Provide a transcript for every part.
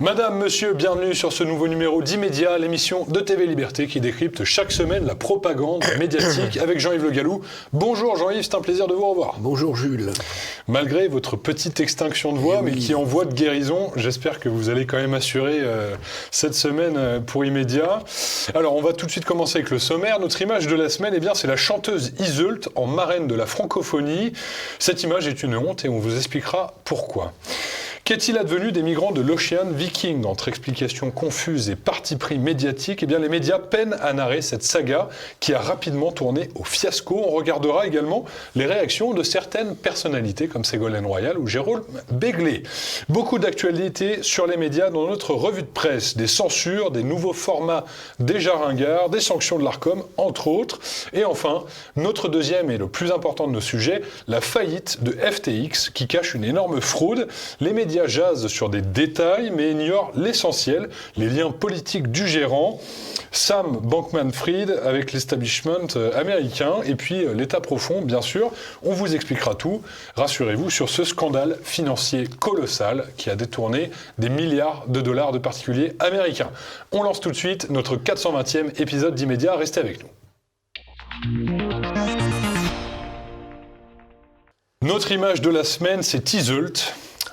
Madame, monsieur, bienvenue sur ce nouveau numéro d'Immédiat, l'émission de TV Liberté qui décrypte chaque semaine la propagande médiatique avec Jean-Yves Le Gallou. Bonjour Jean-Yves, c'est un plaisir de vous revoir. Bonjour Jules. Malgré votre petite extinction de voix, mais qui est en voie de guérison, j'espère que vous allez quand même assurer cette semaine pour Immédiat. Alors, on va tout de suite commencer avec le sommaire. Notre image de la semaine, eh bien, c'est la chanteuse Iseult en marraine de la francophonie. Cette image est une honte et on vous expliquera pourquoi. Qu'est-il advenu des migrants de l'Ocean Viking? Entre explications confuses et parti pris médiatiques, eh bien les médias peinent à narrer cette saga qui a rapidement tourné au fiasco. On regardera également les réactions de certaines personnalités comme Ségolène Royal ou Jérôme Béglé. Beaucoup d'actualités sur les médias dans notre revue de presse. Des censures, des nouveaux formats déjà ringards, des sanctions de l'Arcom, entre autres. Et enfin, notre deuxième et le plus important de nos sujets, la faillite de FTX qui cache une énorme fraude. Les médias jasent sur des détails mais ignorent l'essentiel, les liens politiques du gérant, Sam Bankman-Fried avec l'establishment américain et puis l'État profond, bien sûr. On vous expliquera tout, rassurez-vous, sur ce scandale financier colossal qui a détourné des milliards de dollars de particuliers américains. On lance tout de suite notre 420e épisode d'Immédiat, restez avec nous. Notre image de la semaine, c'est Iseult,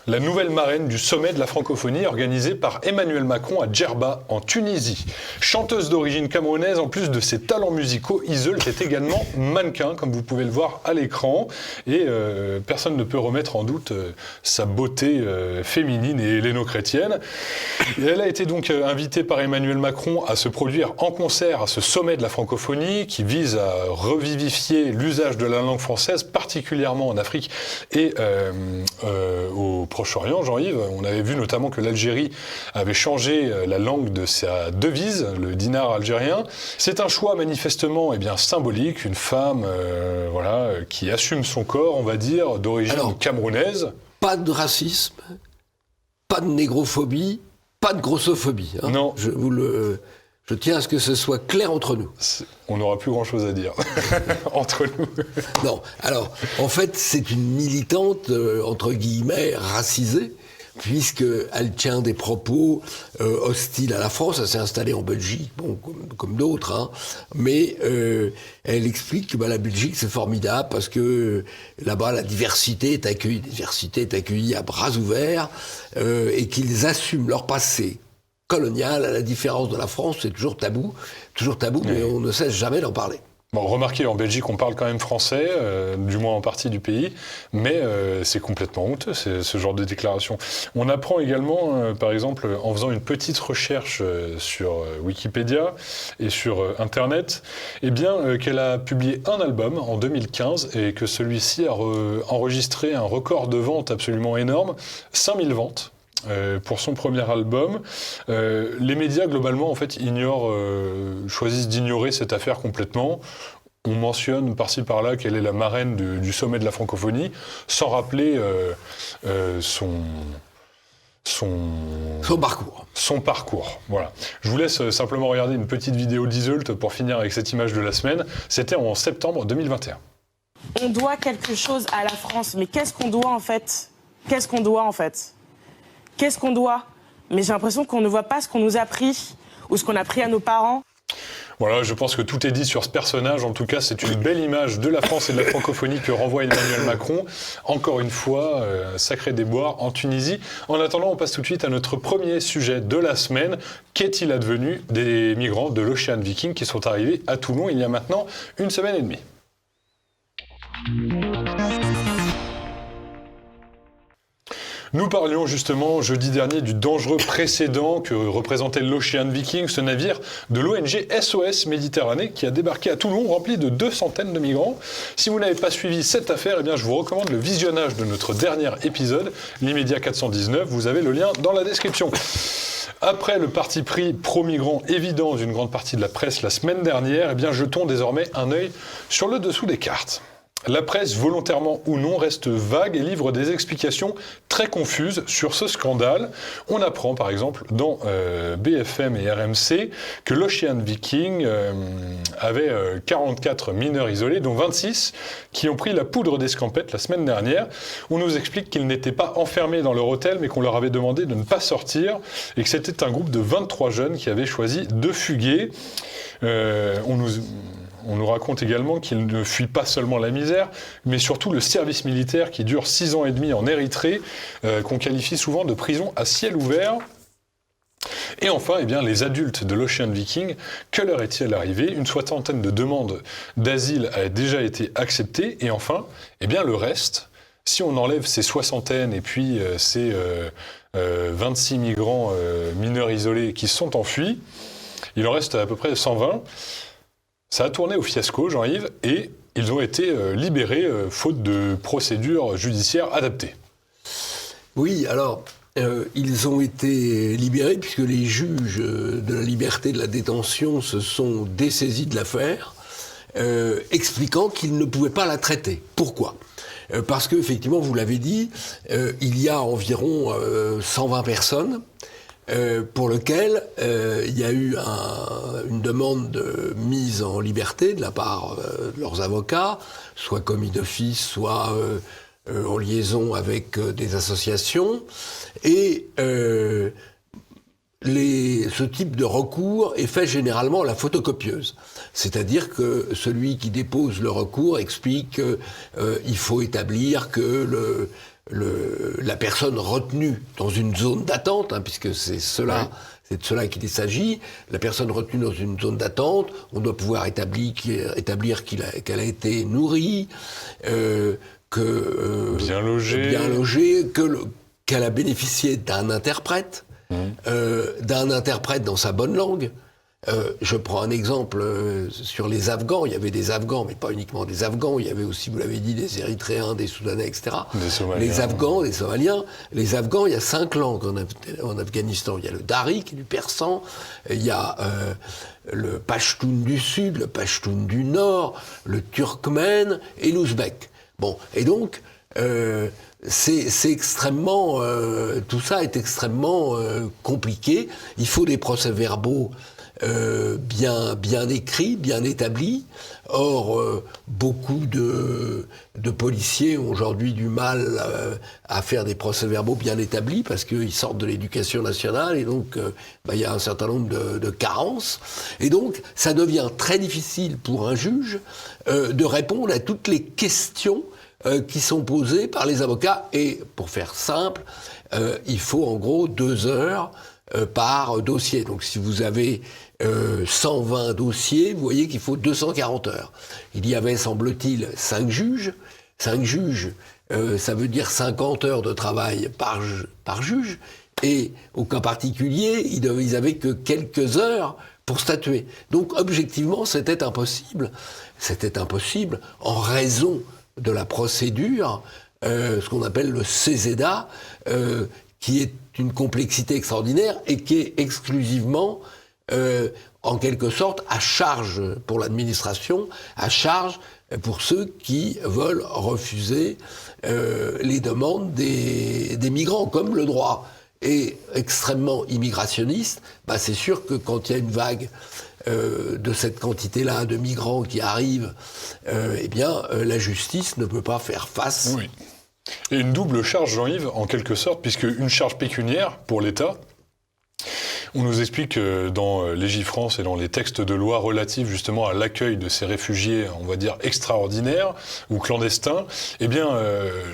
la nouvelle marraine du sommet de la francophonie organisé par Emmanuel Macron à Djerba, en Tunisie. Chanteuse d'origine camerounaise, en plus de ses talents musicaux, Iseult est également mannequin, comme vous pouvez le voir à l'écran. Et personne ne peut remettre en doute sa beauté féminine et helléno-chrétienne. Et elle a été donc invitée par Emmanuel Macron à se produire en concert à ce sommet de la francophonie qui vise à revivifier l'usage de la langue française, particulièrement en Afrique et au Proche-Orient, Jean-Yves. On avait vu notamment que l'Algérie avait changé la langue de sa devise, le dinar algérien. C'est un choix manifestement symbolique, une femme qui assume son corps, on va dire, d'origine camerounaise. Pas de racisme, pas de négrophobie, pas de grossophobie. Hein. Non. Je tiens à ce que ce soit clair entre nous. On n'aura plus grand-chose à dire entre nous. Non, alors, en fait, c'est une militante, entre guillemets, racisée, puisqu'elle tient des propos hostiles à la France. Elle s'est installée en Belgique, bon, comme d'autres, hein, mais elle explique que la Belgique, c'est formidable, parce que là-bas, la diversité est accueillie à bras ouverts, et qu'ils assument leur passé colonial, à la différence de la France, c'est toujours tabou, mais on ne cesse jamais d'en parler. Bon, remarquez, en Belgique, on parle quand même français, du moins en partie du pays, mais c'est complètement honteux, ce genre de déclaration. On apprend également, par exemple, en faisant une petite recherche sur Wikipédia et sur Internet, qu'elle a publié un album en 2015 et que celui-ci a enregistré un record de vente absolument énorme, 5000 ventes. Pour son premier album. Les médias, globalement, en fait, choisissent d'ignorer cette affaire complètement. On mentionne par-ci par-là qu'elle est la marraine du sommet de la francophonie, sans rappeler son parcours. Son parcours, voilà. Je vous laisse simplement regarder une petite vidéo d'Iseult pour finir avec cette image de la semaine. C'était en septembre 2021. On doit quelque chose à la France, mais qu'est-ce qu'on doit en fait? Qu'est-ce qu'on doit? Mais j'ai l'impression qu'on ne voit pas ce qu'on nous a pris ou ce qu'on a pris à nos parents. Voilà, je pense que tout est dit sur ce personnage. En tout cas, c'est une belle image de la France et de la francophonie que renvoie Emmanuel Macron. Encore une fois, sacré déboire en Tunisie. En attendant, on passe tout de suite à notre premier sujet de la semaine. Qu'est-il advenu des migrants de l'Ocean Viking qui sont arrivés à Toulon il y a maintenant une semaine et demie? Nous parlions justement jeudi dernier du dangereux précédent que représentait l'Ocean Viking, ce navire de l'ONG SOS Méditerranée qui a débarqué à Toulon rempli de 200 de migrants. Si vous n'avez pas suivi cette affaire, je vous recommande le visionnage de notre dernier épisode, l'Immédiat 419. Vous avez le lien dans la description. Après le parti pris pro-migrants évident d'une grande partie de la presse la semaine dernière, jetons désormais un œil sur le dessous des cartes. La presse, volontairement ou non, reste vague et livre des explications très confuses sur ce scandale. On apprend par exemple dans BFM et RMC que l'Ocean Viking avait 44 mineurs isolés, dont 26 qui ont pris la poudre d'escampette la semaine dernière. On nous explique qu'ils n'étaient pas enfermés dans leur hôtel, mais qu'on leur avait demandé de ne pas sortir et que c'était un groupe de 23 jeunes qui avaient choisi de fuguer. On nous raconte également qu'ils ne fuient pas seulement la misère, mais surtout le service militaire qui dure 6 ans et demi en Érythrée, qu'on qualifie souvent de prison à ciel ouvert. Et enfin, eh bien, les adultes de l'Ocean Viking, que leur est-il arrivé ? Une soixantaine de demandes d'asile a déjà été acceptées. Et enfin, eh bien, le reste, si on enlève ces soixantaines et puis ces 26 migrants mineurs isolés qui se sont enfuis, il en reste à peu près 120. Ça a tourné au fiasco, Jean-Yves, et ils ont été libérés faute de procédures judiciaires adaptées. Oui, alors, ils ont été libérés puisque les juges de la liberté et de la détention se sont dessaisis de l'affaire, expliquant qu'ils ne pouvaient pas la traiter. Pourquoi ? Parce qu'effectivement, vous l'avez dit, il y a environ 120 personnes pour lequel il y a eu une demande de mise en liberté de la part de leurs avocats, soit commis d'office, soit en liaison avec des associations. Et ce type de recours est fait généralement à la photocopieuse. C'est-à-dire que celui qui dépose le recours explique qu'il faut établir que la personne retenue dans une zone d'attente, puisque c'est de cela qu'il s'agit, la personne retenue dans une zone d'attente, on doit pouvoir établir qu'elle a été nourrie, bien logée, qu'elle a bénéficié d'un interprète, dans sa bonne langue. Je prends un exemple sur les Afghans. Il y avait des Afghans, mais pas uniquement des Afghans. Il y avait aussi, vous l'avez dit, des Érythréens, des Soudanais, etc. Des Somaliens. Les Afghans, des Somaliens. Les Afghans, il y a 5 langues en Afghanistan. Il y a le dari, qui est du persan. Il y a le Pashtun du sud, le Pashtun du nord, le turkmène et l'ouzbek. Bon, et donc c'est extrêmement, tout ça est extrêmement compliqué. Il faut des procès-verbaux bien écrits, bien établis. Or, beaucoup de policiers ont aujourd'hui du mal à faire des procès-verbaux bien établis parce qu'ils sortent de l'éducation nationale et donc il y a un certain nombre de carences. Et donc, ça devient très difficile pour un juge de répondre à toutes les questions qui sont posées par les avocats. Et pour faire simple, il faut en gros 2 heures par dossier. Donc si vous avez 120 dossiers, vous voyez qu'il faut 240 heures. Il y avait, semble-t-il, 5 juges. 5 juges, ça veut dire 50 heures de travail par juge. Et au cas particulier, ils avaient que quelques heures pour statuer. Donc objectivement, c'était impossible. C'était impossible en raison de la procédure, ce qu'on appelle le CESEDA, qui est une complexité extraordinaire et qui est exclusivement, en quelque sorte, à charge pour l'administration, à charge pour ceux qui veulent refuser les demandes des migrants, comme le droit est extrêmement immigrationniste. C'est sûr que quand il y a une vague de cette quantité-là de migrants qui arrivent, la justice ne peut pas faire face. Oui. Et une double charge, Jean-Yves, en quelque sorte, puisque une charge pécuniaire pour l'État. On nous explique que dans Légifrance et dans les textes de loi relatifs justement à l'accueil de ces réfugiés, on va dire extraordinaires ou clandestins,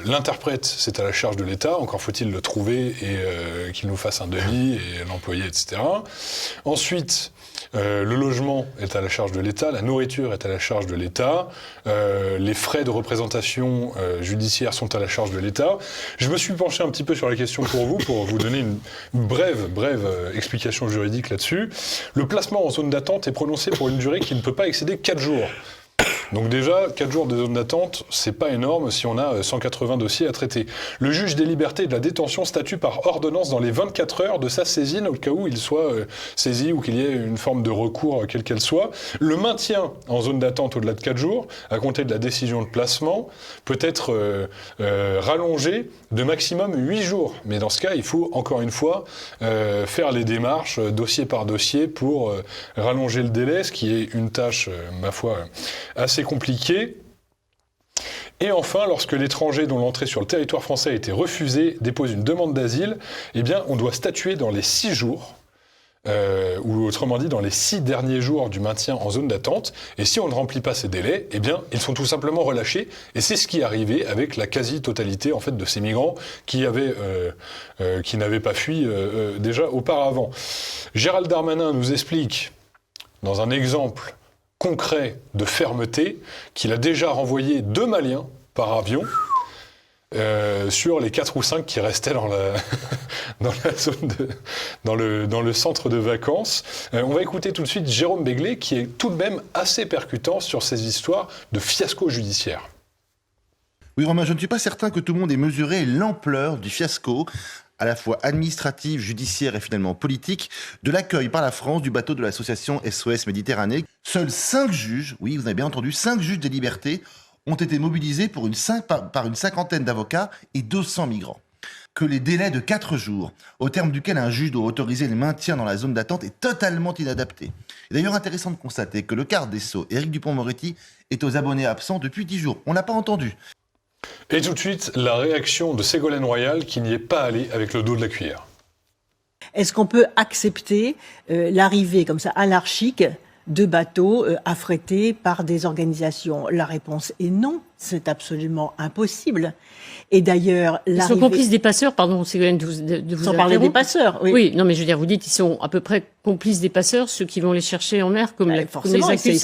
l'interprète, c'est à la charge de l'État, encore faut-il le trouver et qu'il nous fasse un devis et l'employé, etc. Ensuite, le logement est à la charge de l'État, la nourriture est à la charge de l'État, les frais de représentation judiciaire sont à la charge de l'État. Je me suis penché un petit peu sur la question pour vous donner une brève explication juridique là-dessus. Le placement en zone d'attente est prononcé pour une durée qui ne peut pas excéder 4 jours. Donc déjà, 4 jours de zone d'attente, c'est pas énorme si on a 180 dossiers à traiter. Le juge des libertés et de la détention statue par ordonnance dans les 24 heures de sa saisine, au cas où il soit saisi ou qu'il y ait une forme de recours, quelle qu'elle soit. Le maintien en zone d'attente au-delà de 4 jours, à compter de la décision de placement, peut être rallongé de maximum 8 jours. Mais dans ce cas, il faut encore une fois faire les démarches dossier par dossier pour rallonger le délai, ce qui est une tâche, ma foi, assez compliquée. Et enfin, lorsque l'étranger dont l'entrée sur le territoire français a été refusée dépose une demande d'asile, eh bien, on doit statuer dans les 6 jours, ou autrement dit dans les 6 derniers jours du maintien en zone d'attente. Et si on ne remplit pas ces délais, eh bien, ils sont tout simplement relâchés. Et c'est ce qui est arrivé avec la quasi-totalité en fait, de ces migrants qui n'avaient pas fui déjà auparavant. Gérald Darmanin nous explique, dans un exemple concret de fermeté, qu'il a déjà renvoyé 2 Maliens par avion sur les 4 ou 5 qui restaient dans la zone dans le centre de vacances. On va écouter tout de suite Jérôme Béglé, qui est tout de même assez percutant sur ces histoires de fiasco judiciaire. Oui, Romain, je ne suis pas certain que tout le monde ait mesuré l'ampleur du fiasco, à la fois administratif, judiciaire et finalement politique, de l'accueil par la France du bateau de l'association SOS Méditerranée. Seuls 5 juges, oui, vous avez bien entendu, 5 juges des libertés ont été mobilisés par une cinquantaine d'avocats et 200 migrants. Que les délais de 4 jours, au terme duquel un juge doit autoriser le maintien dans la zone d'attente, est totalement inadapté. Il est d'ailleurs intéressant de constater que le garde des Sceaux, Éric Dupond-Moretti, est aux abonnés absents depuis 10 jours. On ne l'a pas entendu. Et tout de suite, la réaction de Ségolène Royal, qui n'y est pas allée avec le dos de la cuillère. Est-ce qu'on peut accepter l'arrivée comme ça anarchique de bateaux affrétés par des organisations? La réponse est non, c'est absolument impossible. Et d'ailleurs, ils sont complices des passeurs, pardon, Ségolène, de vous sans parler des passeurs, oui. Oui, non, mais je veux dire, vous dites qu'ils sont à peu près complices des passeurs, ceux qui vont les chercher en mer, comme, forcément, comme les accusent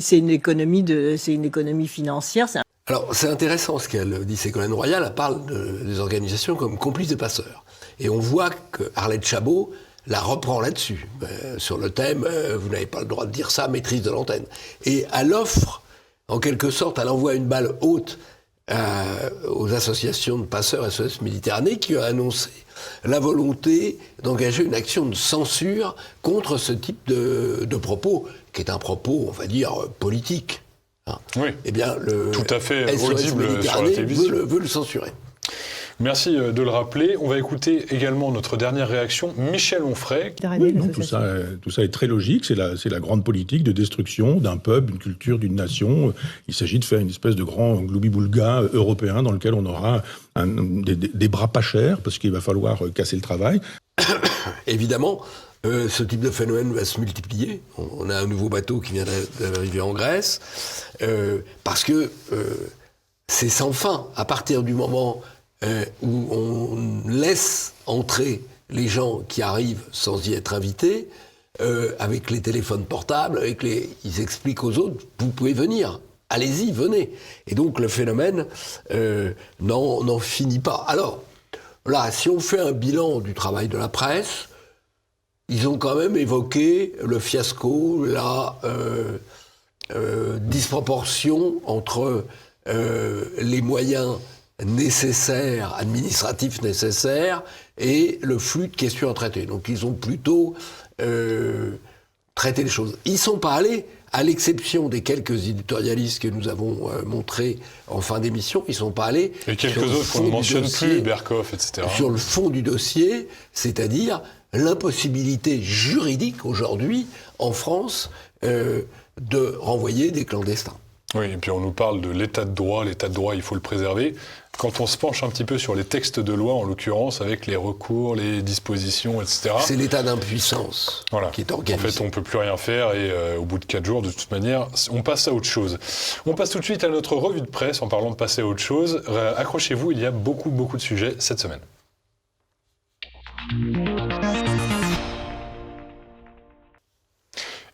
c'est une économie financière. Alors, c'est intéressant ce qu'elle dit, Ségolène Royal. Elle parle des organisations comme complices des passeurs. Et on voit que Arlette Chabot la reprend là-dessus, sur le thème « Vous n'avez pas le droit de dire ça, maîtrise de l'antenne ». Et elle offre, en quelque sorte, elle envoie une balle haute aux associations de passeurs SOS Méditerranée qui ont annoncé la volonté d'engager une action de censure contre ce type de propos, qui est un propos, on va dire, politique. Oui, eh bien, tout à fait SOS audible sur la télévision. Veut le censurer. Merci de le rappeler. On va écouter également notre dernière réaction, Michel Onfray. Oui, non, tout ça est très logique. C'est la grande politique de destruction d'un peuple, d'une culture, d'une nation. Il s'agit de faire une espèce de grand gloubi-boulga européen dans lequel on aura des bras pas chers, parce qu'il va falloir casser le travail. Évidemment, ce type de phénomène va se multiplier. On a un nouveau bateau qui vient d'arriver en Grèce, parce que c'est sans fin. À partir du moment où on laisse entrer les gens qui arrivent sans y être invités, avec les téléphones portables, ils expliquent aux autres, vous pouvez venir, allez-y, venez. Et donc le phénomène n'en finit pas. Alors, là, si on fait un bilan du travail de la presse, ils ont quand même évoqué le fiasco, la disproportion entre les moyens nécessaires, administratifs nécessaires, et le flux de questions à traiter. Donc ils ont plutôt traité les choses. Ils ne sont pas allés, à l'exception des quelques éditorialistes que nous avons montrés en fin d'émission, ils ne sont pas allés... Et quelques autres qu'on ne mentionne plus, Berkoff, etc. Sur le fond du dossier, c'est-à-dire l'impossibilité juridique aujourd'hui, en France, de renvoyer des clandestins. Oui, et puis on nous parle de l'état de droit. L'état de droit, il faut le préserver. Quand on se penche un petit peu sur les textes de loi, en l'occurrence, avec les recours, les dispositions, etc. C'est l'état d'impuissance qui est organisé. En fait, on ne peut plus rien faire et au bout de 4 jours, de toute manière, on passe à autre chose. On passe tout de suite à notre revue de presse en parlant de passer à autre chose. Accrochez-vous, il y a beaucoup de sujets cette semaine.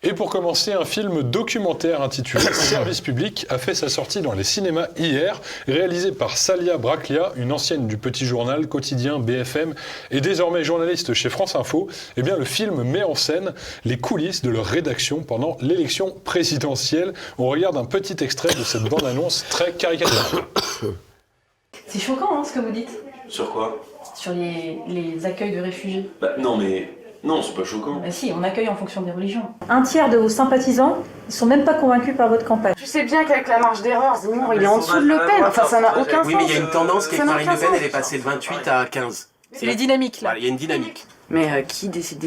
Et pour commencer, un film documentaire intitulé Service public a fait sa sortie dans les cinémas hier, réalisé par Salia Braclia, une ancienne du petit journal quotidien BFM et désormais journaliste chez France Info. Eh bien, le film met en scène les coulisses de leur rédaction pendant l'élection présidentielle. On regarde un petit extrait de cette bande-annonce très caricaturale. C'est choquant, ce que vous dites. Sur quoi? Sur les accueils de réfugiés. Bah non, mais... Non, c'est pas choquant. Bah si, on accueille en fonction des religions. Un tiers de vos sympathisants, ils sont même pas convaincus par votre campagne. Tu sais bien qu'avec la marge d'erreur, Zemmour, il est en dessous de Le Pen. Enfin, ça n'a aucun sens. Oui, mais il y a une tendance qui est que Marine Le Pen, elle est passée de 28 à 15. C'est les dynamiques, là. Voilà, il y a une dynamique. Mais qui décide?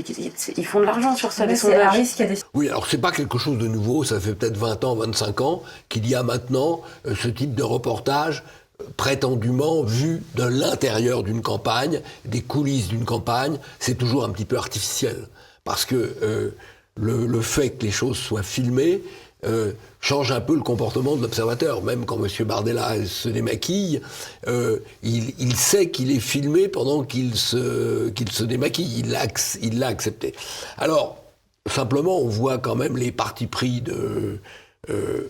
Ils font de l'argent sur ça, les C'est la sondages. risque qui a décidé. Oui, alors c'est pas quelque chose de nouveau, ça fait peut-être 20 ans, 25 ans qu'il y a maintenant ce type de reportage prétendument vu de l'intérieur d'une campagne, des coulisses d'une campagne. C'est toujours un petit peu artificiel. Parce que le fait que les choses soient filmées change un peu le comportement de l'observateur. Même quand M. Bardella se démaquille, il sait qu'il est filmé pendant qu'il se démaquille. Il l'a accepté. Alors, simplement, on voit quand même les partis pris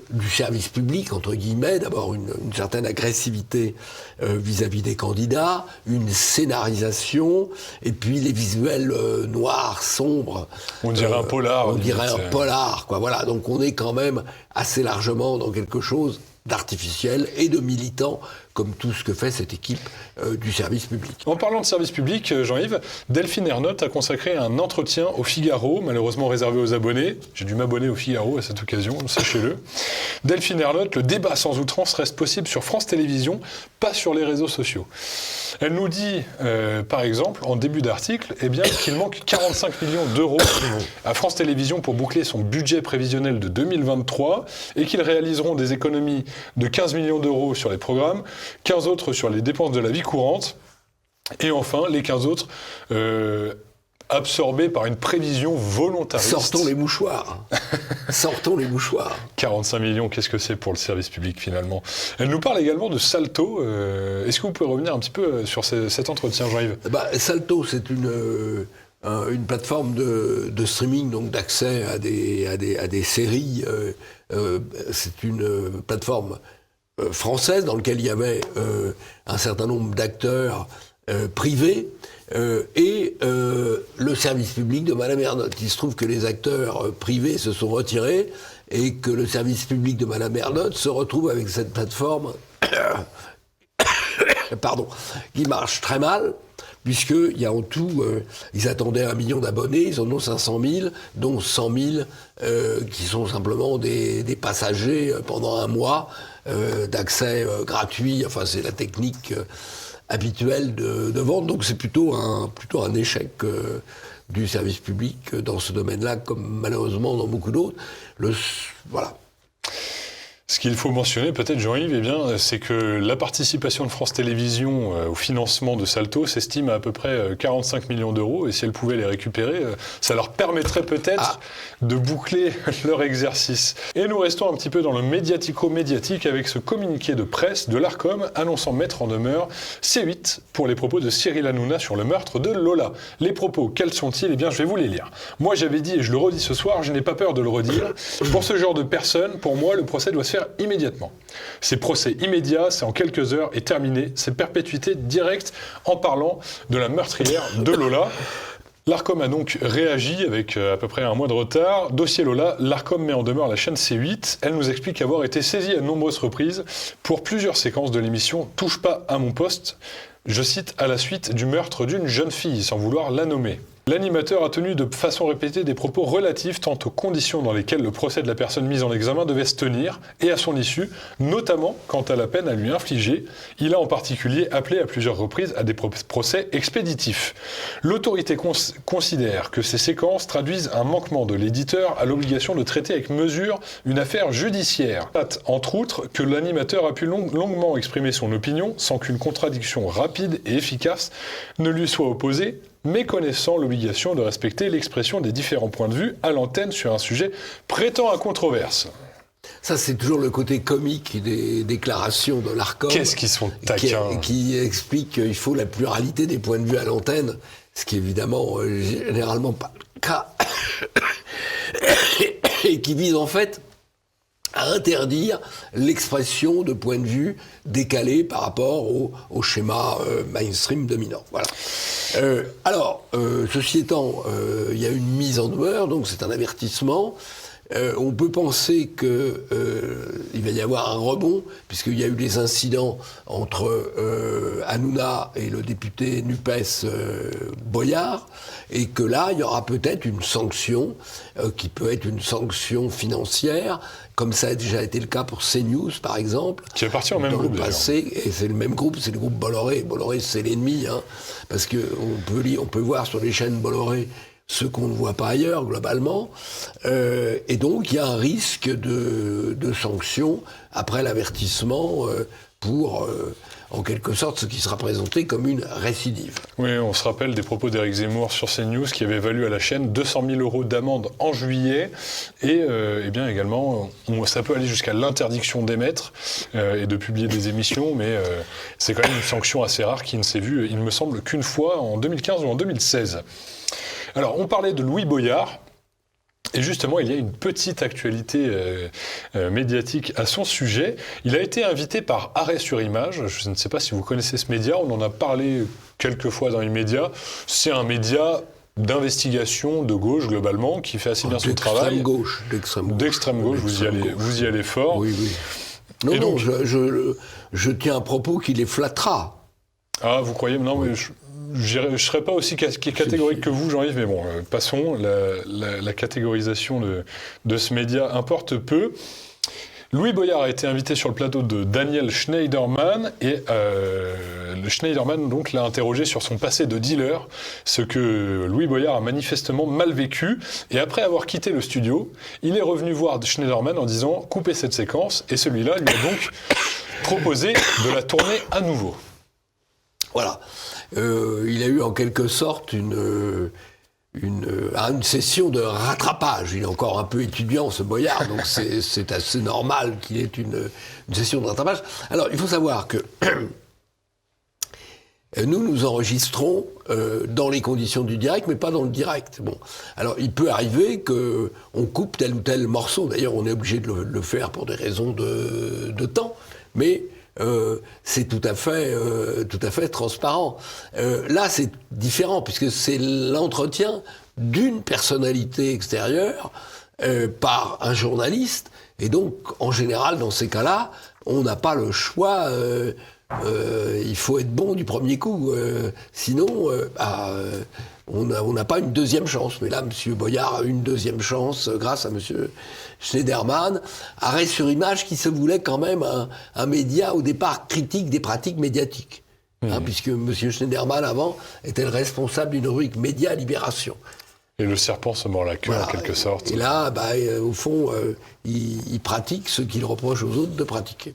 du service public, entre guillemets, d'abord une certaine agressivité vis-à-vis des candidats, une scénarisation, et puis les visuels noirs, sombres. On dirait un polar. On dirait un polar, quoi. Voilà, donc on est quand même assez largement dans quelque chose d'artificiel et de militant, comme tout ce que fait cette équipe du service public. En parlant de service public, Jean-Yves, Delphine Ernotte a consacré un entretien au Figaro, malheureusement réservé aux abonnés. J'ai dû m'abonner au Figaro à cette occasion, sachez-le. Delphine Ernotte, le débat sans outrance reste possible sur France Télévisions, pas sur les réseaux sociaux. Elle nous dit, par exemple, en début d'article, qu'il manque 45 millions d'euros à France Télévisions pour boucler son budget prévisionnel de 2023 et qu'ils réaliseront des économies de 15 millions d'euros sur les programmes, 15 autres sur les dépenses de la vie courante, et enfin les 15 autres absorbés par une prévision volontariste. Sortons les mouchoirs. Sortons les mouchoirs. 45 millions, qu'est-ce que c'est pour le service public finalement? Elle nous parle également de Salto. Est-ce que vous pouvez revenir un petit peu sur cet entretien, Jean-Yves? Salto, c'est une plateforme de streaming, donc d'accès à des séries. C'est une plateforme française dans laquelle il y avait un certain nombre d'acteurs privés et le service public de Madame Ernotte. Il se trouve que les acteurs privés se sont retirés et que le service public de Madame Ernotte se retrouve avec cette plateforme qui marche très mal, puisqu'il y a en tout, ils attendaient 1 million d'abonnés, ils en ont 500 000, dont 100 000 qui sont simplement des passagers pendant un mois d'accès gratuit. Enfin, c'est la technique habituelle de vente, donc c'est plutôt un échec du service public dans ce domaine-là, comme malheureusement dans beaucoup d'autres. Voilà. Ce qu'il faut mentionner peut-être, Jean-Yves, c'est que la participation de France Télévisions au financement de Salto s'estime à peu près 45 millions d'euros, et si elles pouvaient les récupérer, ça leur permettrait peut-être de boucler leur exercice. Et nous restons un petit peu dans le médiatico-médiatique avec ce communiqué de presse de l'Arcom annonçant mettre en demeure C8 pour les propos de Cyril Hanouna sur le meurtre de Lola. Les propos, quels sont-ils? Eh bien, je vais vous les lire. Moi, j'avais dit, et je le redis ce soir, je n'ai pas peur de le redire, pour ce genre de personnes, pour moi, le procès doit se faire immédiatement. C'est procès immédiat, c'est en quelques heures et terminé, c'est perpétuité directe en parlant de la meurtrière de Lola. L'Arcom a donc réagi avec à peu près un mois de retard. Dossier Lola, l'Arcom met en demeure la chaîne C8. Elle nous explique avoir été saisie à de nombreuses reprises pour plusieurs séquences de l'émission « Touche pas à mon poste », je cite, à la suite du meurtre d'une jeune fille, sans vouloir la nommer. L'animateur a tenu de façon répétée des propos relatifs tant aux conditions dans lesquelles le procès de la personne mise en examen devait se tenir et à son issue, notamment quant à la peine à lui infliger. Il a en particulier appelé à plusieurs reprises à des procès expéditifs. L'autorité considère que ces séquences traduisent un manquement de l'éditeur à l'obligation de traiter avec mesure une affaire judiciaire. Entre autres, que l'animateur a pu longuement exprimer son opinion sans qu'une contradiction rapide et efficace ne lui soit opposée, méconnaissant l'obligation de respecter l'expression des différents points de vue à l'antenne sur un sujet prêtant à controverse. Ça, c'est toujours le côté comique des déclarations de l'Arcom. Qu'est-ce qu'ils sont taquins. Qui explique qu'il faut la pluralité des points de vue à l'antenne, ce qui est évidemment généralement pas le cas. et qui vise en fait à interdire l'expression de points de vue décalés par rapport au schéma mainstream dominant. Voilà. Ceci étant, il y a une mise en demeure, donc c'est un avertissement. On peut penser qu'il va y avoir un rebond, puisqu'il y a eu des incidents entre Hanouna et le député NUPES Boyard, et que là, il y aura peut-être une sanction, qui peut être une sanction financière, comme ça a déjà été le cas pour CNews, par exemple. Qui est parti en même groupe, d'ailleurs. Et c'est le même groupe, c'est le groupe Bolloré. Bolloré, c'est l'ennemi, hein, parce qu'on peut voir sur les chaînes Bolloré ce qu'on ne voit pas ailleurs, globalement. Et donc, il y a un risque de sanction après l'avertissement pour, en quelque sorte, ce qui sera présenté comme une récidive. Oui, on se rappelle des propos d'Éric Zemmour sur CNews qui avait valu à la chaîne 200 000 € d'amende en juillet. Et bien également, ça peut aller jusqu'à l'interdiction d'émettre et de publier des émissions, mais c'est quand même une sanction assez rare qui ne s'est vue, il me semble, qu'une fois en 2015 ou en 2016. Alors, on parlait de Louis Boyard, et justement, il y a une petite actualité médiatique à son sujet. Il a été invité par Arrêt sur Image. Je ne sais pas si vous connaissez ce média, on en a parlé quelques fois dans les médias. C'est un média d'investigation de gauche, globalement, qui fait assez bien son travail. D'extrême gauche, vous y allez fort. Oui, oui. Non, donc, je tiens un propos qui les flattera. Ah, vous croyez? Non, mais je ne serais pas aussi catégorique que vous, Jean-Yves, mais bon, passons. La catégorisation de ce média importe peu. Louis Boyard a été invité sur le plateau de Daniel Schneiderman, et le Schneiderman donc, l'a interrogé sur son passé de dealer, ce que Louis Boyard a manifestement mal vécu. Et après avoir quitté le studio, il est revenu voir Schneiderman en disant « coupez cette séquence », et celui-là lui a donc proposé de la tourner à nouveau. Voilà. Il a eu en quelque sorte une session de rattrapage. Il est encore un peu étudiant, ce Boyard, donc c'est assez normal qu'il ait une session de rattrapage. Alors, il faut savoir que nous enregistrons dans les conditions du direct, mais pas dans le direct. Bon. Alors, il peut arriver qu'on coupe tel ou tel morceau. D'ailleurs, on est obligé de le faire pour des raisons de temps. Mais c'est tout à fait transparent. Là, c'est différent, puisque c'est l'entretien d'une personnalité extérieure par un journaliste. Et donc, en général, dans ces cas-là, on n'a pas le choix. Il faut être bon du premier coup. Sinon, on n'a pas une deuxième chance. Mais là, M. Boyard a eu une deuxième chance grâce à M. Schneiderman. Arrêt sur Image qui se voulait quand même un média au départ critique des pratiques médiatiques. Hein, puisque M. Schneiderman, avant, était le responsable d'une rubrique Média Libération. Et le serpent se mord la queue, voilà, en quelque sorte. Et là, au fond, il pratique ce qu'il reproche aux autres de pratiquer.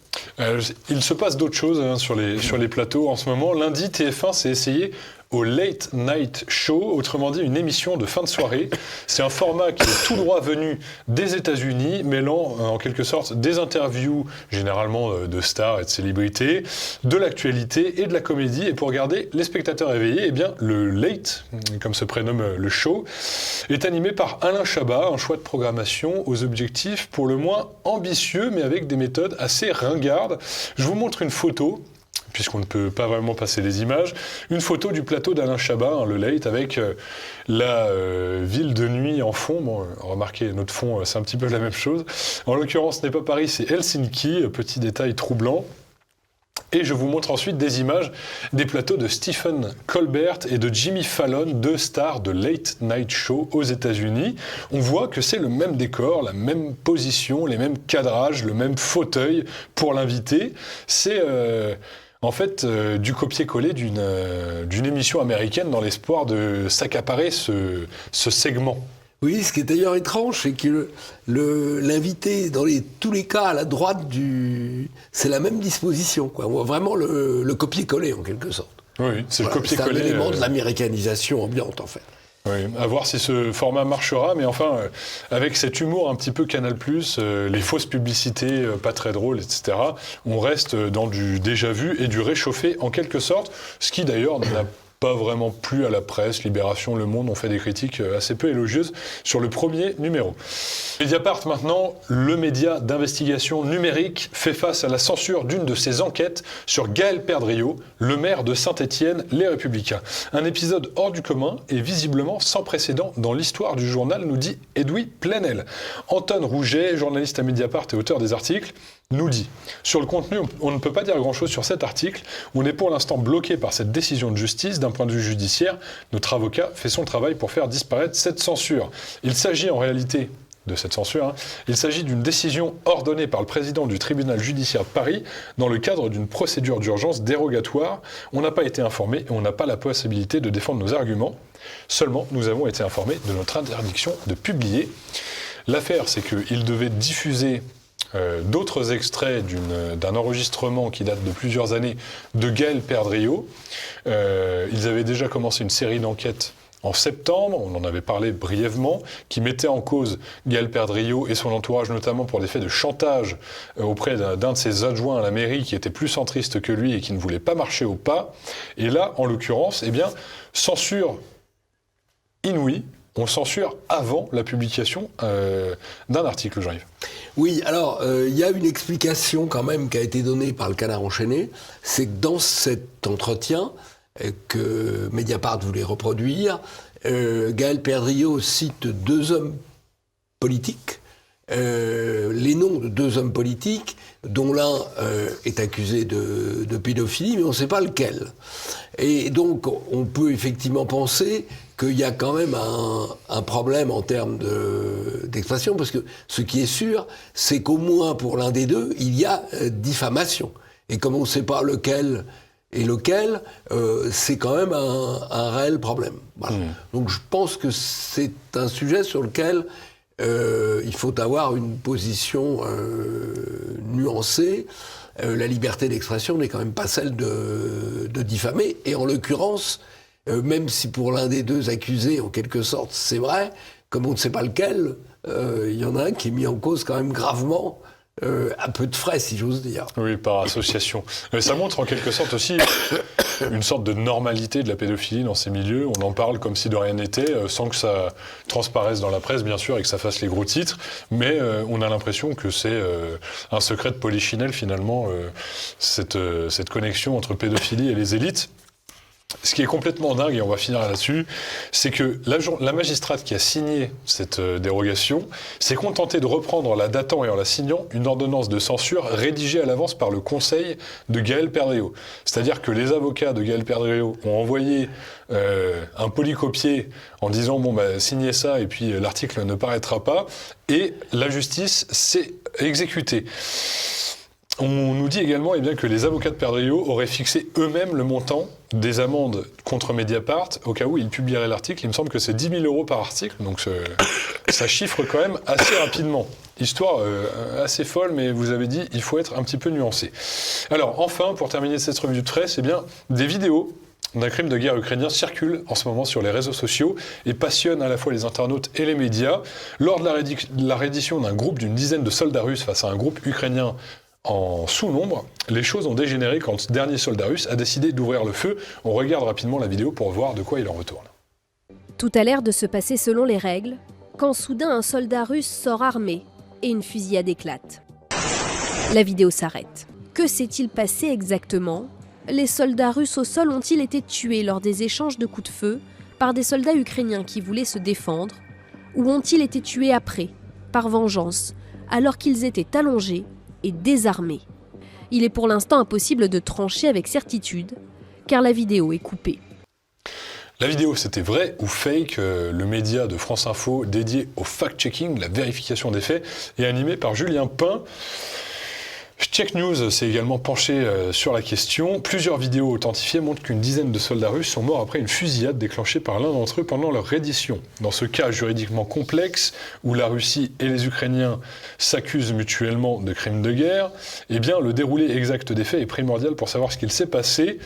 Il se passe d'autres choses sur les plateaux en ce moment. Lundi, TF1 s'est essayé au Late Night Show, autrement dit une émission de fin de soirée. C'est un format qui est tout droit venu des États-Unis, mêlant en quelque sorte des interviews, généralement de stars et de célébrités, de l'actualité et de la comédie. Et pour garder les spectateurs éveillés, eh bien, le Late, comme se prénomme le show, est animé par Alain Chabat, un choix de programmation aux objectifs pour le moins ambitieux, mais avec des méthodes assez ringardes. Je vous montre une photo, puisqu'on ne peut pas vraiment passer les images, une photo du plateau d'Alain Chabat, le Late, avec la ville de nuit en fond. Bon, remarquez, notre fond, c'est un petit peu la même chose. En l'occurrence, ce n'est pas Paris, c'est Helsinki, petit détail troublant. Et je vous montre ensuite des images des plateaux de Stephen Colbert et de Jimmy Fallon, deux stars de Late Night Show aux États-Unis. On voit que c'est le même décor, la même position, les mêmes cadrages, le même fauteuil pour l'invité. C'est en fait du copier-coller d'une émission américaine dans l'espoir de s'accaparer ce segment. Oui, ce qui est d'ailleurs étrange, c'est que l'invité, dans tous les cas, à la droite c'est la même disposition, quoi. On voit vraiment le copier-coller, en quelque sorte. Oui, c'est le copier-coller. C'est un élément de l'américanisation ambiante, en fait. Oui, à voir si ce format marchera, mais enfin, avec cet humour un petit peu Canal+, les fausses publicités pas très drôles, etc., on reste dans du déjà-vu et du réchauffé, en quelque sorte, ce qui d'ailleurs n'a pas vraiment plu à la presse. Libération, Le Monde ont fait des critiques assez peu élogieuses sur le premier numéro. Mediapart maintenant, le média d'investigation numérique, fait face à la censure d'une de ses enquêtes sur Gaël Perdriau, le maire de Saint-Étienne, Les Républicains. Un épisode hors du commun et visiblement sans précédent dans l'histoire du journal, nous dit Edoui Plenel. Anton Rouget, journaliste à Mediapart et auteur des articles, nous dit « Sur le contenu, on ne peut pas dire grand-chose sur cet article. On est pour l'instant bloqué par cette décision de justice. D'un point de vue judiciaire, notre avocat fait son travail pour faire disparaître cette censure. Il s'agit en réalité... de cette censure. Il s'agit d'une décision ordonnée par le président du tribunal judiciaire de Paris dans le cadre d'une procédure d'urgence dérogatoire. On n'a pas été informé et on n'a pas la possibilité de défendre nos arguments. Seulement, nous avons été informés de notre interdiction de publier. L'affaire, c'est qu'il devait diffuser d'autres extraits d'un enregistrement qui date de plusieurs années de Gaël Perdriau. Ils avaient déjà commencé une série d'enquêtes en septembre, on en avait parlé brièvement, qui mettait en cause Gaël Perdriau et son entourage, notamment pour des faits de chantage auprès d'un de ses adjoints à la mairie qui était plus centriste que lui et qui ne voulait pas marcher au pas. Et là, en l'occurrence, censure inouïe, on censure avant la publication d'un article, Jean-Yves. Oui, alors, il y a une explication quand même qui a été donnée par le Canard enchaîné, c'est que dans cet entretien que Mediapart voulait reproduire, Gaël Perdriau cite deux hommes politiques, les noms de deux hommes politiques, dont l'un est accusé de pédophilie, mais on ne sait pas lequel. Et donc, on peut effectivement penser qu'il y a quand même un problème en termes d'expression, parce que ce qui est sûr, c'est qu'au moins pour l'un des deux, il y a diffamation. Et comme on ne sait pas lequel et lequel, c'est quand même un réel problème. Voilà. Donc je pense que c'est un sujet sur lequel il faut avoir une position nuancée. La liberté d'expression n'est quand même pas celle de diffamer. Et en l'occurrence, même si pour l'un des deux accusés, en quelque sorte, c'est vrai, comme on ne sait pas lequel, il y en a un qui est mis en cause quand même gravement, à peu de frais, si j'ose dire. Oui, par association. Ça montre en quelque sorte aussi une sorte de normalité de la pédophilie dans ces milieux. On en parle comme si de rien n'était, sans que ça transparaisse dans la presse, bien sûr, et que ça fasse les gros titres. Mais on a l'impression que c'est un secret de polichinelle, finalement, cette connexion entre pédophilie et les élites. Ce qui est complètement dingue, et on va finir là-dessus, c'est que la magistrate qui a signé cette dérogation s'est contentée de reprendre la datant et en la signant une ordonnance de censure rédigée à l'avance par le conseil de Gaël Perdriau. C'est-à-dire que les avocats de Gaël Perdriau ont envoyé un polycopier en disant signez ça et puis l'article ne paraîtra pas, et la justice s'est exécutée. On nous dit également que les avocats de Perdriau auraient fixé eux-mêmes le montant des amendes contre Mediapart au cas où ils publieraient l'article. Il me semble que c'est 10 000 € par article, donc ça chiffre quand même assez rapidement. Histoire assez folle, mais vous avez dit il faut être un petit peu nuancé. Alors enfin, pour terminer cette revue de presse, des vidéos d'un crime de guerre ukrainien circulent en ce moment sur les réseaux sociaux et passionnent à la fois les internautes et les médias. Lors de la reddition d'un groupe d'une dizaine de soldats russes face à un groupe ukrainien en sous-nombre, les choses ont dégénéré quand ce dernier soldat russe a décidé d'ouvrir le feu. On regarde rapidement la vidéo pour voir de quoi il en retourne. Tout a l'air de se passer selon les règles, quand soudain un soldat russe sort armé et une fusillade éclate. La vidéo s'arrête. Que s'est-il passé exactement ? Les soldats russes au sol ont-ils été tués lors des échanges de coups de feu par des soldats ukrainiens qui voulaient se défendre ? Ou ont-ils été tués après, par vengeance, alors qu'ils étaient allongés et désarmés ? Il est pour l'instant impossible de trancher avec certitude, car la vidéo est coupée. La vidéo, c'était vrai ou fake ? Le média de France Info dédié au fact-checking, la vérification des faits, est animé par Julien Pain. Check News s'est également penché sur la question. Plusieurs vidéos authentifiées montrent qu'une dizaine de soldats russes sont morts après une fusillade déclenchée par l'un d'entre eux pendant leur reddition. Dans ce cas juridiquement complexe, où la Russie et les Ukrainiens s'accusent mutuellement de crimes de guerre, le déroulé exact des faits est primordial pour savoir ce qu'il s'est passé.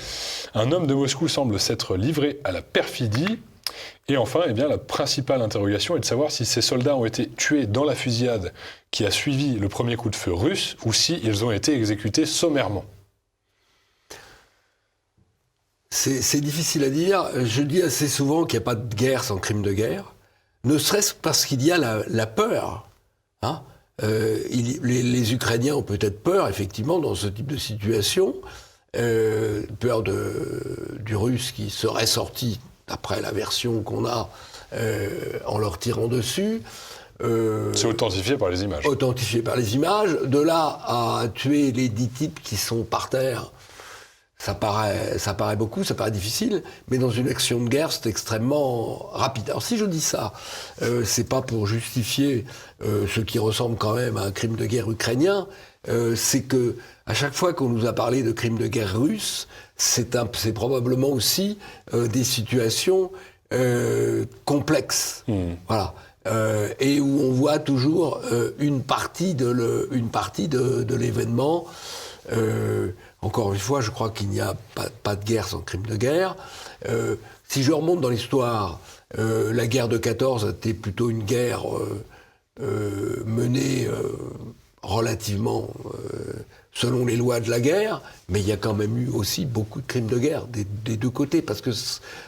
Un homme de Moscou semble s'être livré à la perfidie. Et enfin, la principale interrogation est de savoir si ces soldats ont été tués dans la fusillade qui a suivi le premier coup de feu russe ou si ils ont été exécutés sommairement. C'est difficile à dire. Je dis assez souvent qu'il n'y a pas de guerre sans crime de guerre, ne serait-ce parce qu'il y a la peur. Hein. Les Ukrainiens ont peut-être peur, effectivement, dans ce type de situation, peur du Russe qui serait sorti, d'après la version qu'on a, en leur tirant dessus. C'est authentifié par les images. Authentifié par les images. De là à tuer les 10 types qui sont par terre, ça paraît beaucoup, ça paraît difficile, mais dans une action de guerre, c'est extrêmement rapide. Alors si je dis ça, c'est pas pour justifier ce qui ressemble quand même à un crime de guerre ukrainien, c'est que à chaque fois qu'on nous a parlé de crimes de guerre russes, c'est probablement aussi des situations complexes. Voilà. Et où on voit toujours une partie de l'événement. Encore une fois, je crois qu'il n'y a pas de guerre sans crime de guerre. Si je remonte dans l'histoire, la guerre de 14 était plutôt une guerre menée relativement selon les lois de la guerre, mais il y a quand même eu aussi beaucoup de crimes de guerre des deux côtés, parce que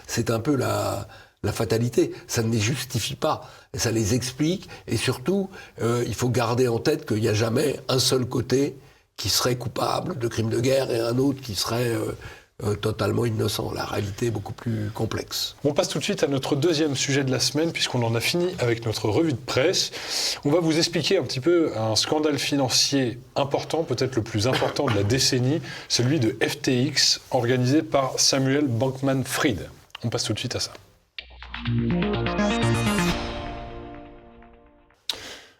c'est un peu la fatalité. Ça ne les justifie pas, ça les explique, et surtout, il faut garder en tête qu'il n'y a jamais un seul côté qui serait coupable de crimes de guerre et un autre qui serait totalement innocent. La réalité est beaucoup plus complexe. On passe tout de suite à notre deuxième sujet de la semaine, puisqu'on en a fini avec notre revue de presse. On va vous expliquer un petit peu un scandale financier important, peut-être le plus important de la décennie, celui de FTX, organisé par Samuel Bankman-Fried. On passe tout de suite à ça.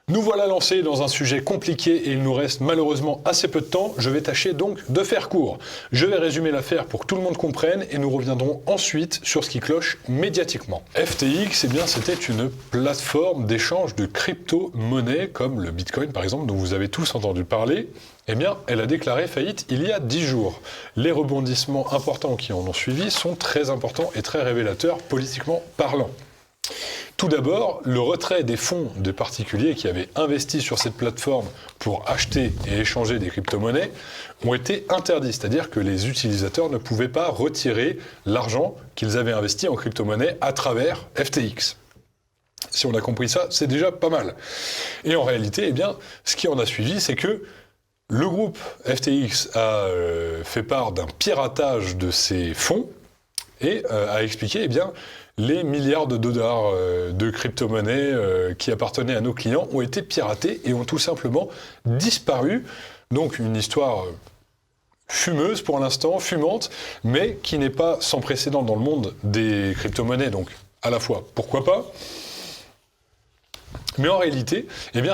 Nous voilà lancés dans un sujet compliqué et il nous reste malheureusement assez peu de temps. Je vais tâcher donc de faire court. Je vais résumer l'affaire pour que tout le monde comprenne et nous reviendrons ensuite sur ce qui cloche médiatiquement. FTX, c'était une plateforme d'échange de crypto-monnaies comme le Bitcoin par exemple, dont vous avez tous entendu parler. Elle a déclaré faillite il y a 10 jours. Les rebondissements importants qui en ont suivi sont très importants et très révélateurs politiquement parlant. Tout d'abord, le retrait des fonds de particuliers qui avaient investi sur cette plateforme pour acheter et échanger des crypto-monnaies ont été interdits, c'est-à-dire que les utilisateurs ne pouvaient pas retirer l'argent qu'ils avaient investi en crypto-monnaie à travers FTX. Si on a compris ça, c'est déjà pas mal. Et en réalité, ce qui en a suivi, c'est que le groupe FTX a fait part d'un piratage de ses fonds et a expliqué, les milliards de dollars de crypto-monnaies qui appartenaient à nos clients ont été piratés et ont tout simplement disparu. Donc une histoire fumeuse pour l'instant, fumante, mais qui n'est pas sans précédent dans le monde des crypto-monnaies. Donc à la fois, pourquoi pas ? Mais en réalité,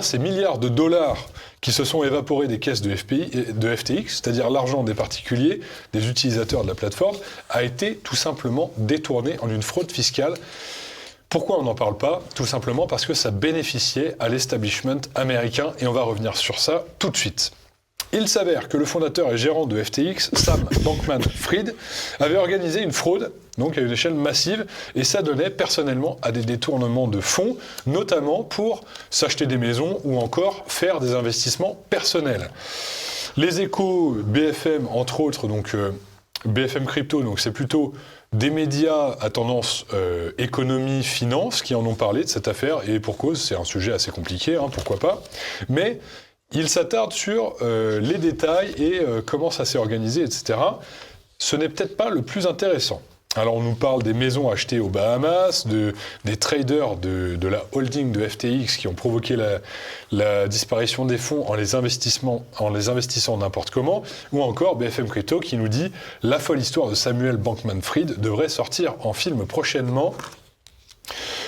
ces milliards de dollars qui se sont évaporés des caisses de FTX, c'est-à-dire l'argent des particuliers, des utilisateurs de la plateforme, a été tout simplement détourné en une fraude fiscale. Pourquoi on n'en parle pas ? Tout simplement parce que ça bénéficiait à l'establishment américain, et on va revenir sur ça tout de suite. Il s'avère que le fondateur et gérant de FTX, Sam Bankman-Fried, avait organisé une fraude, donc à une échelle massive, et ça donnait personnellement à des détournements de fonds, notamment pour s'acheter des maisons ou encore faire des investissements personnels. Les Échos, BFM entre autres, donc BFM Crypto, donc c'est plutôt des médias à tendance économie, finance qui en ont parlé de cette affaire, et pour cause, c'est un sujet assez compliqué, pourquoi pas, mais il s'attarde sur les détails et comment ça s'est organisé, etc. Ce n'est peut-être pas le plus intéressant. Alors on nous parle des maisons achetées aux Bahamas, des traders de la holding de FTX qui ont provoqué la disparition des fonds en les investissant n'importe comment, ou encore BFM Crypto qui nous dit « La folle histoire de Samuel Bankman-Fried devrait sortir en film prochainement ».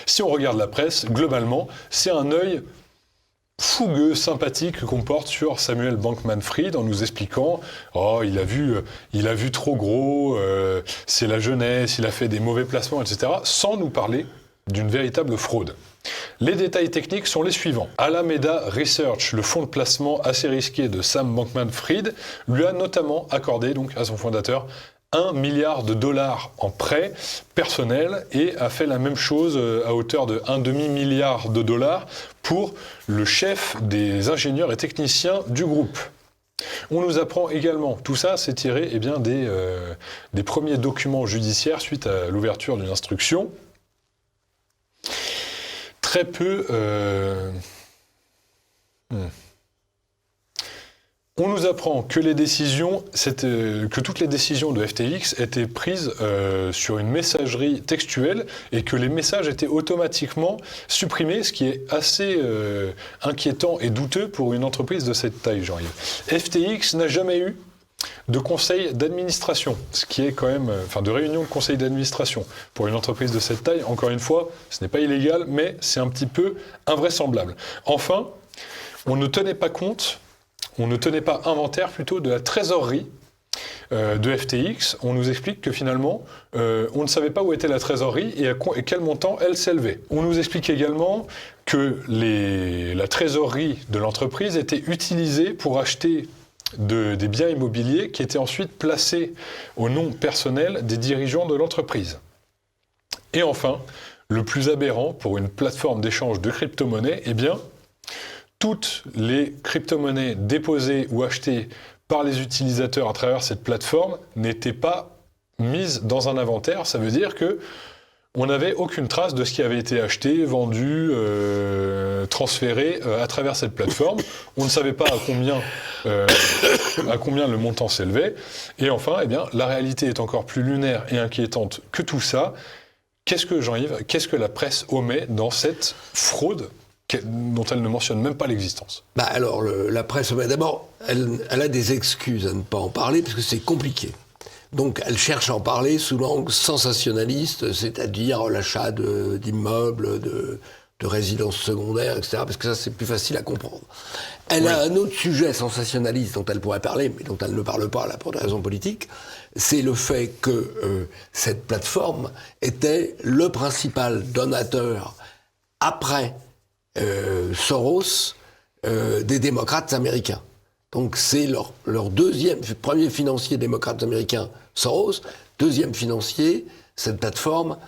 Si on regarde la presse, globalement, c'est un œil fougueux, sympathique qu'on porte sur Samuel Bankman-Fried en nous expliquant « Oh, il a vu trop gros, c'est la jeunesse, il a fait des mauvais placements, etc. » sans nous parler d'une véritable fraude. Les détails techniques sont les suivants. Alameda Research, le fonds de placement assez risqué de Sam Bankman-Fried, lui a notamment accordé, donc à son fondateur, 1 milliard de dollars en prêt personnel et a fait la même chose à hauteur de 1 demi-milliard de dollars pour le chef des ingénieurs et techniciens du groupe. On nous apprend également, tout ça c'est tiré des premiers documents judiciaires suite à l'ouverture d'une instruction. Très peu... On nous apprend que que toutes les décisions de FTX étaient prises sur une messagerie textuelle et que les messages étaient automatiquement supprimés, ce qui est assez inquiétant et douteux pour une entreprise de cette taille, Jean-Yves. FTX n'a jamais eu de conseil d'administration, ce qui est quand même, de réunion de conseil d'administration. Pour une entreprise de cette taille, encore une fois, ce n'est pas illégal, mais c'est un petit peu invraisemblable. Enfin, on ne tenait pas inventaire plutôt de la trésorerie de FTX. On nous explique que finalement, on ne savait pas où était la trésorerie et à quel montant elle s'élevait. On nous explique également que la trésorerie de l'entreprise était utilisée pour acheter des biens immobiliers qui étaient ensuite placés au nom personnel des dirigeants de l'entreprise. Et enfin, le plus aberrant pour une plateforme d'échange de crypto-monnaies, toutes les crypto-monnaies déposées ou achetées par les utilisateurs à travers cette plateforme n'étaient pas mises dans un inventaire. Ça veut dire que on n'avait aucune trace de ce qui avait été acheté, vendu, transféré à travers cette plateforme. On ne savait pas à combien le montant s'élevait. Et enfin, la réalité est encore plus lunaire et inquiétante que tout ça. Qu'est-ce que la presse omet dans cette fraude dont elle ne mentionne même pas l'existence? Alors, la presse, d'abord, elle a des excuses à ne pas en parler, parce que c'est compliqué. Donc, elle cherche à en parler sous l'angle sensationnaliste, c'est-à-dire l'achat d'immeubles, de résidences secondaires, etc., parce que ça, c'est plus facile à comprendre. Elle a un autre sujet sensationnaliste dont elle pourrait parler, mais dont elle ne parle pas, là, pour des raisons politiques, c'est le fait que cette plateforme était le principal donateur, après Soros, des démocrates américains. Donc c'est leur premier financier démocrate américain, Soros, deuxième financier, cette plateforme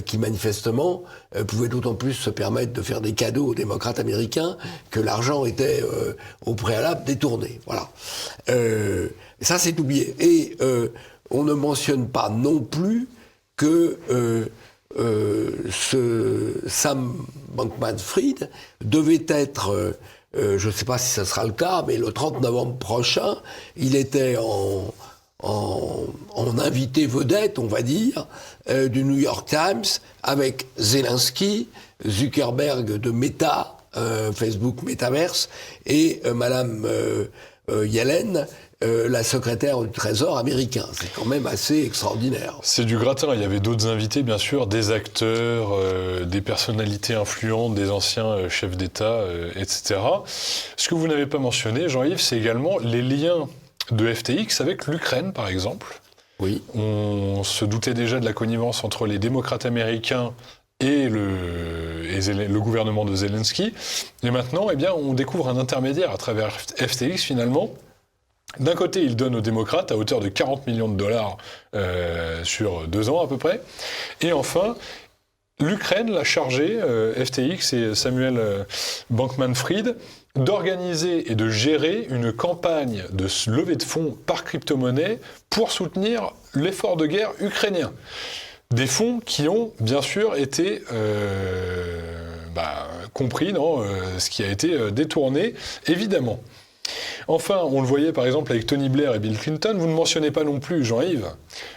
qui manifestement pouvait d'autant plus se permettre de faire des cadeaux aux démocrates américains que l'argent était au préalable détourné. Voilà. Ça c'est oublié. Et on ne mentionne pas non plus que ce Sam Bankman-Fried devait être, je ne sais pas si ça sera le cas, mais le 30 novembre prochain, il était en invité vedette, on va dire, du New York Times, avec Zelensky, Zuckerberg de Meta, Facebook Metaverse, et Madame Yellen, la secrétaire du Trésor américain. C'est quand même assez extraordinaire. C'est du gratin. Il y avait d'autres invités, bien sûr, des acteurs, des personnalités influentes, des anciens chefs d'État, etc. Ce que vous n'avez pas mentionné, Jean-Yves, c'est également les liens de FTX avec l'Ukraine, par exemple. Oui. On se doutait déjà de la connivence entre les démocrates américains et le gouvernement de Zelensky. Et maintenant, on découvre un intermédiaire à travers FTX, finalement. D'un côté, il donne aux démocrates à hauteur de 40 millions de dollars sur 2 ans à peu près. Et enfin, l'Ukraine l'a chargé, FTX et Samuel Bankman-Fried, d'organiser et de gérer une campagne de levée de fonds par crypto-monnaie pour soutenir l'effort de guerre ukrainien. Des fonds qui ont bien sûr été compris dans ce qui a été détourné, évidemment. Enfin, on le voyait par exemple avec Tony Blair et Bill Clinton, vous ne mentionnez pas non plus, Jean-Yves,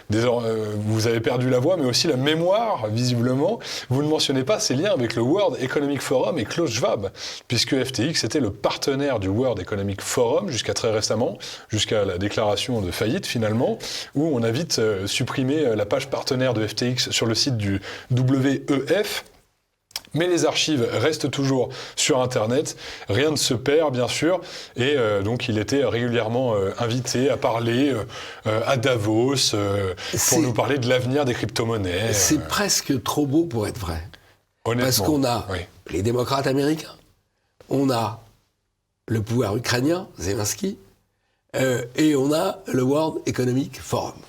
vous avez perdu la voix, mais aussi la mémoire, visiblement, vous ne mentionnez pas ces liens avec le World Economic Forum et Klaus Schwab, puisque FTX était le partenaire du World Economic Forum jusqu'à très récemment, jusqu'à la déclaration de faillite finalement, où on a vite supprimé la page partenaire de FTX sur le site du WEF. Mais les archives restent toujours sur Internet, rien ne se perd bien sûr, et donc il était régulièrement invité à parler à Davos pour nous parler de l'avenir des crypto-monnaies. C'est presque trop beau pour être vrai. Honnêtement. Parce qu'on a les démocrates américains, on a le pouvoir ukrainien, Zelensky, et on a le World Economic Forum.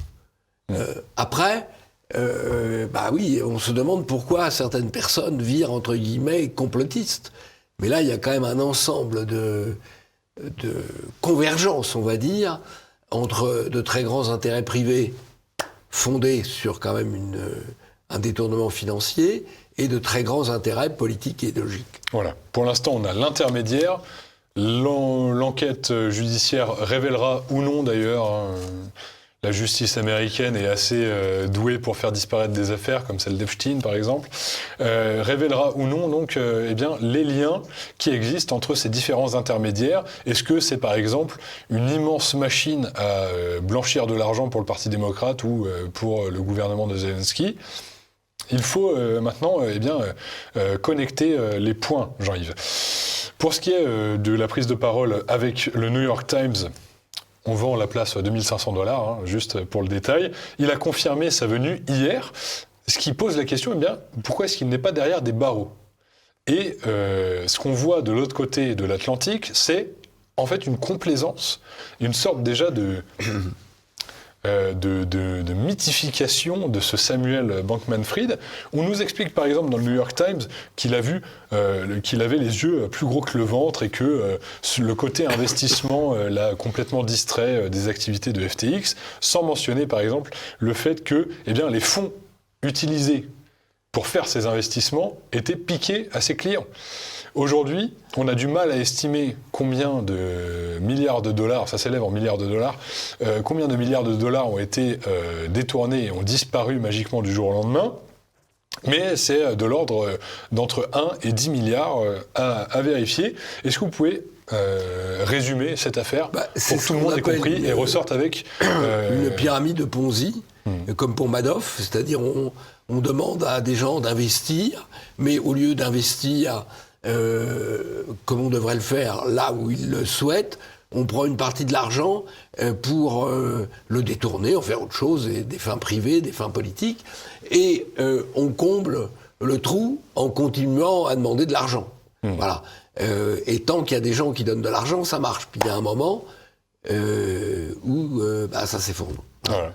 Après... on se demande pourquoi certaines personnes virent, entre guillemets, complotistes. Mais là, il y a quand même un ensemble convergence, on va dire, entre de très grands intérêts privés fondés sur quand même un détournement financier et de très grands intérêts politiques et idéologiques. Voilà. Pour l'instant, on a l'intermédiaire. L'enquête judiciaire révélera ou non, d'ailleurs, la justice américaine est assez douée pour faire disparaître des affaires, comme celle d'Epstein, par exemple, révélera ou non, donc, les liens qui existent entre ces différents intermédiaires. Est-ce que c'est, par exemple, une immense machine à blanchir de l'argent pour le Parti démocrate ou pour le gouvernement de Zelensky ? Il faut maintenant connecter les points, Jean-Yves. Pour ce qui est de la prise de parole avec le New York Times, on vend la place à $2 500, juste pour le détail. Il a confirmé sa venue hier, ce qui pose la question, pourquoi est-ce qu'il n'est pas derrière des barreaux ? Et ce qu'on voit de l'autre côté de l'Atlantique, c'est en fait une complaisance, une sorte déjà de mythification de ce Samuel Bankman-Fried. On nous explique par exemple dans le New York Times qu'il avait les yeux plus gros que le ventre et que le côté investissement l'a complètement distrait des activités de FTX, sans mentionner par exemple le fait que les fonds utilisés pour faire ces investissements étaient piqués à ses clients. Aujourd'hui, on a du mal à estimer combien de milliards de dollars, ça s'élève en milliards de dollars, combien de milliards de dollars ont été détournés et ont disparu magiquement du jour au lendemain, mais c'est de l'ordre d'entre 1 et 10 milliards à vérifier. Est-ce que vous pouvez résumer cette affaire pour que tout le monde ait compris et ressorte avec... une pyramide de Ponzi, comme pour Madoff, c'est-à-dire on demande à des gens d'investir, mais au lieu d'investir... comme on devrait le faire là où ils le souhaitent, on prend une partie de l'argent pour le détourner, en faire autre chose, des fins privées, des fins politiques, et on comble le trou en continuant à demander de l'argent. Voilà. Et tant qu'il y a des gens qui donnent de l'argent, ça marche. Puis il y a un moment où ça s'effondre. Voilà.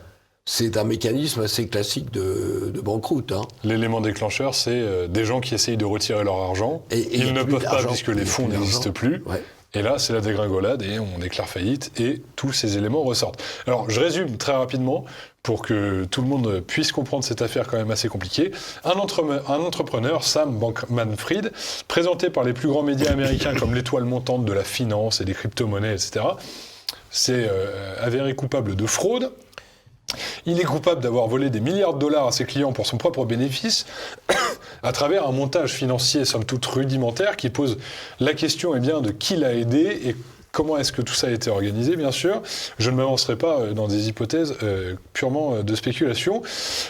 C'est un mécanisme assez classique de banqueroute. L'élément déclencheur, c'est des gens qui essayent de retirer leur argent. Et ils ne peuvent pas puisque les fonds n'existent plus. Ouais. Et là, c'est la dégringolade et on déclare faillite et tous ces éléments ressortent. Alors, je résume très rapidement pour que tout le monde puisse comprendre cette affaire quand même assez compliquée. Un entrepreneur, Sam Bankman-Fried, présenté par les plus grands médias américains comme l'étoile montante de la finance et des crypto-monnaies, etc., c'est avéré coupable de fraude. Il est coupable d'avoir volé des milliards de dollars à ses clients pour son propre bénéfice à travers un montage financier somme toute rudimentaire qui pose la question de qui l'a aidé et comment est-ce que tout ça a été organisé, bien sûr. Je ne m'avancerai pas dans des hypothèses purement de spéculation.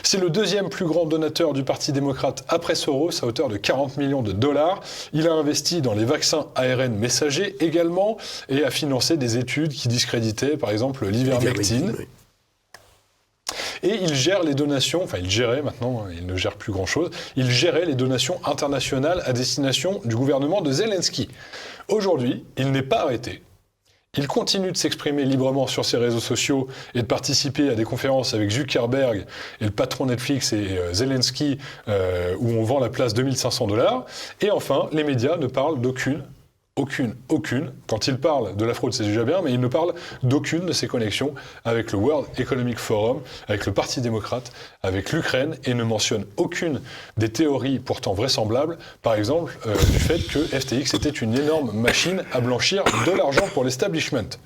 C'est le deuxième plus grand donateur du Parti démocrate après Soros à hauteur de 40 millions de dollars. Il a investi dans les vaccins ARN messagers également et a financé des études qui discréditaient par exemple l'ivermectine. Et il gère les donations, il gérait maintenant, il ne gère plus grand-chose, il gérait les donations internationales à destination du gouvernement de Zelensky. Aujourd'hui, il n'est pas arrêté. Il continue de s'exprimer librement sur ses réseaux sociaux et de participer à des conférences avec Zuckerberg et le patron Netflix et Zelensky où on vend la place $2 500. Et enfin, les médias ne parlent d'aucune. Quand il parle de la fraude, c'est déjà bien, mais il ne parle d'aucune de ses connexions avec le World Economic Forum, avec le Parti démocrate, avec l'Ukraine, et ne mentionne aucune des théories pourtant vraisemblables, par exemple du fait que FTX était une énorme machine à blanchir de l'argent pour l'establishment.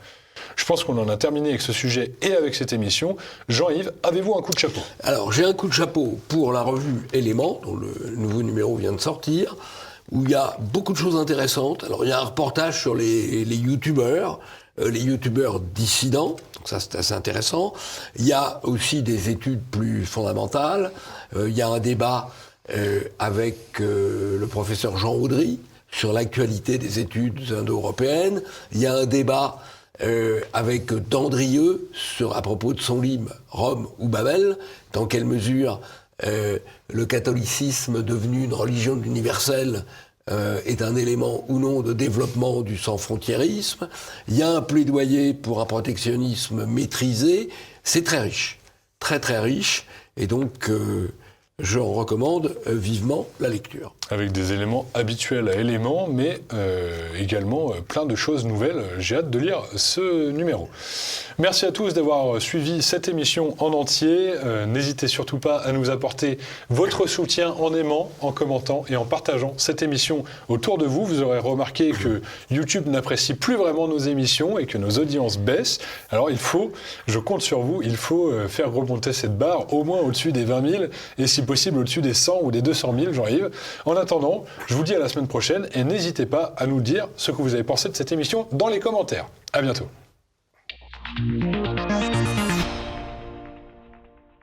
Je pense qu'on en a terminé avec ce sujet et avec cette émission. Jean-Yves, avez-vous un coup de chapeau ? Alors, j'ai un coup de chapeau pour la revue Éléments, dont le nouveau numéro vient de sortir, où il y a beaucoup de choses intéressantes. Alors, il y a un reportage sur les youtubeurs dissidents, donc ça c'est assez intéressant. Il y a aussi des études plus fondamentales. Il y a un débat avec le professeur Jean Audry sur l'actualité des études indo-européennes. Il y a un débat avec Dandrieux à propos de son livre « Rome ou Babel », dans quelle mesure le catholicisme devenu une religion universelle est un élément ou non de développement du sans-frontiérisme. Il y a un plaidoyer pour un protectionnisme maîtrisé. C'est très riche, très très riche. Et donc, j'en recommande vivement la lecture. Avec des éléments habituels à éléments, mais également plein de choses nouvelles. J'ai hâte de lire ce numéro. Merci à tous d'avoir suivi cette émission en entier. N'hésitez surtout pas à nous apporter votre soutien en aimant, en commentant et en partageant cette émission autour de vous. Vous aurez remarqué que YouTube n'apprécie plus vraiment nos émissions et que nos audiences baissent. Alors je compte sur vous, il faut faire remonter cette barre au moins au-dessus des 20 000 et si possible au-dessus des 100 ou des 200 000, Jean-Yves. En attendant, je vous dis à la semaine prochaine et n'hésitez pas à nous dire ce que vous avez pensé de cette émission dans les commentaires. À bientôt.